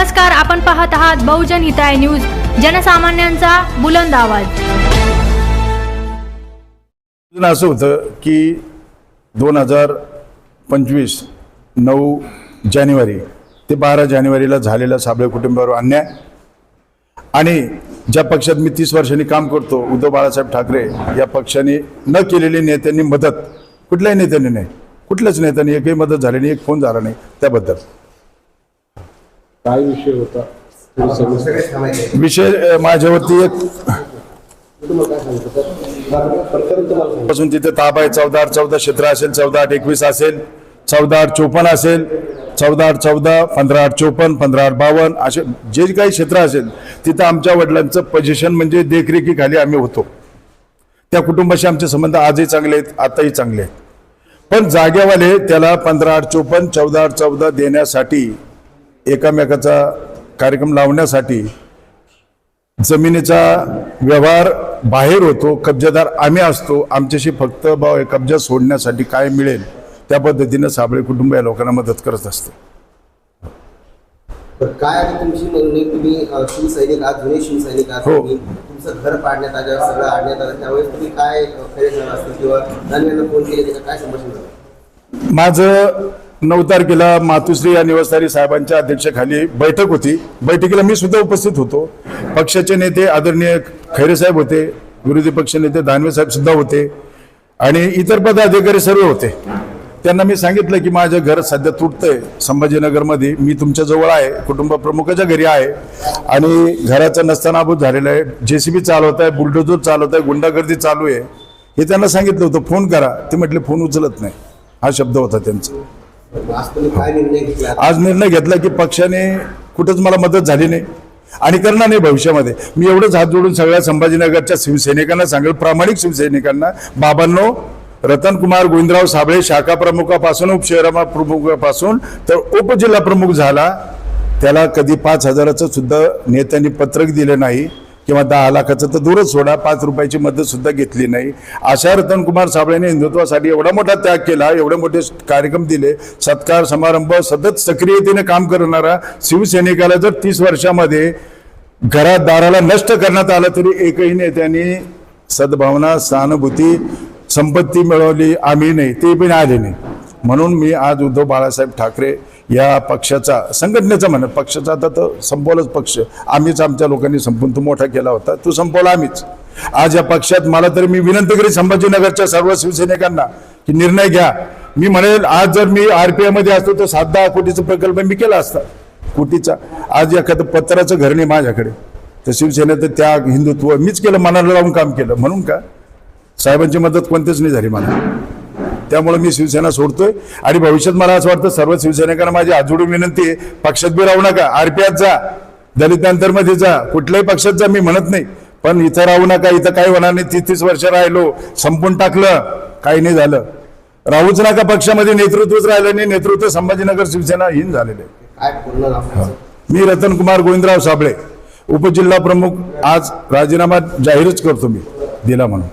नमस्कार, आपण पाहत आहात बहुजन हिताय न्यूज, जनसामान्यांचा बुलंद आवाज। असं होतं की 2025 9 जानेवारी ते 12 जानेवारीला झालेला साबळे कुटुंबावर अन्याय आणि ज्या पक्षात मी 30 वर्षांनी काम करतो, उद्धव बाळासाहेब ठाकरे या पक्षाने न केलेली नेत्यांनी मदत, कुठल्याही नेत्याने नाही, कुठल्याच नेत्याने एकही मदत झाली नाही, एक फोन झाला नाही। त्याबद्दल काय विषय होता? विषय माझ्यावरती एक पासून तिथे ताबा आहे। 14-14 क्षेत्र असेल, 14-21 असेल, 14-54 असेल, 14-14, 15-54, 15-52 असे जे काही क्षेत्र असेल तिथं आमच्या वडिलांचं पोझिशन म्हणजे देखरेखीखाली आम्ही होतो। त्या कुटुंबाशी आमचे संबंध आजही चांगले आहेत, आताही चांगले आहेत। पण जागेवाले त्याला 15-54, 14-14 देण्यासाठी, एकामेकाचा कार्यक्रम लावण्यासाठी जमिनीचा व्यवहार बाहेर होतो, कब्जादार आम्ही असतो। आमच्याशी फक्त कब्जा सोडण्यासाठी काय मिळेल त्या पद्धतीने साबळे कुटुंब या लोकांना मदत करत असते। काय आहे तुमची म्हणणे? तुम्ही शिवसैनिक आहात, जुने शिवसैनिक आहात, तुमचं घर पाडण्यात आलं, सगळं आणण्यात आलं, त्यावेळेस तुम्ही काय खरे झालं असतं किंवा दानवेंना फोन केले, त्याचं काय संभाषण झालं? माझं 9 तारखेला मातुश्री या निवासधारी साहेबांच्या अध्यक्षतेखाली बैठक होती। बैठकीला मी सुद्धा उपस्थित होतो। पक्षाचे नेते आदरणीय खैरे साहेब होते, विरोधी पक्ष नेते दानवे साहेब सुद्धा होते आणि इतर पदाधिकारी सर्व होते। त्यांना मी सांगितलं की माझं घर सध्या तुटतंय संभाजीनगरमध्ये, मी तुमच्या जवळ आहे, कुटुंब प्रमुखाच्या घरी आहे आणि घराचं नस्तनाबूत झालेलं आहे, JCB चालवत आहे, बुलडोजर चालवत आहे, गुंडागर्दी चालू आहे, हे त्यांना सांगितलं होतं। फोन करा, ते म्हटले फोन उचलत नाही, हा शब्द होता त्यांचा। आज निर्णय घेतला की पक्षाने कुठंच मला मदत झाली नाही आणि करणार नाही भविष्यामध्ये। मी एवढंच हात जोडून सगळ्या संभाजीनगरच्या शिवसैनिकांना सांगेल, प्रामाणिक शिवसैनिकांना, बाबांनो, रतनकुमार गोविंदराव साबळे शाखा प्रमुखापासून, उपशहर प्रमुखापासून तर उपजिल्हा प्रमुख झाला, त्याला कधी 5,000चं सुद्धा नेत्यांनी पत्रक दिले नाही किंवा 10 लाखाचं तर दूरच सोडा, 5 रुपयाची मदत सुद्धा घेतली नाही। अशा रतनकुमार साबळेने हिंदुत्वासाठी एवढा मोठा त्याग केला, एवढे मोठे कार्यक्रम दिले, सत्कार समारंभ, सतत सक्रियतेने काम करणारा शिवसैनिकाला जर 30 वर्षामध्ये घरात दाराला नष्ट करण्यात आलं तरी एकही नेत्यांनी सद्भावना, सहानुभूती, संपत्ती मिळवली आम्ही नाही, ते पण आले नाही। म्हणून मी आज उद्धव बाळासाहेब ठाकरे या पक्षाचा, संघटनेचा म्हणत, पक्षाचा आता तर संपवलाच पक्ष, आम्हीच आमच्या लोकांनी संपून तो मोठा केला होता, तो संपवला आम्हीच। आज या पक्षात मला तरी मी विनंती करेन संभाजीनगरच्या सर्व शिवसैनिकांना की निर्णय घ्या। मी म्हणेल आज जर मी RPI मध्ये असतो तर 7-10 कोटीचा प्रकल्प मी केला असता, कोटीचा। आज एखादं पत्राचं घर नाही माझ्याकडे, तर शिवसेनेचं त्याग, हिंदुत्व मीच केलं, मनाला लावून काम केलं। म्हणून का साहेबांची मदत कोणतीच नाही झाली मला, त्यामुळे मी शिवसेना सोडतोय आणि भविष्यात मला असं वाटतं सर्व शिवसैनिकांना माझी हात जोडून विनंती आहे, पक्षात बी राहू नका, RPIत जा, दलित अंतरमध्ये जा, कुठल्याही पक्षात जा मी म्हणत नाही, पण इथं राहू नका, इथं काही होणार नाही। 30 वर्ष राहिलो, संपून टाकलं, काही नाही झालं, राहूच नका पक्षामध्ये, नेतृत्वच राहिलं नाही, नेतृत्व संभाजीनगर शिवसेना हीन झालेले। मी रतनकुमार गोविंदराव साबळे, उपजिल्हा प्रमुख, आज राजीनामा जाहीरच करतो मी, दिला म्हणून।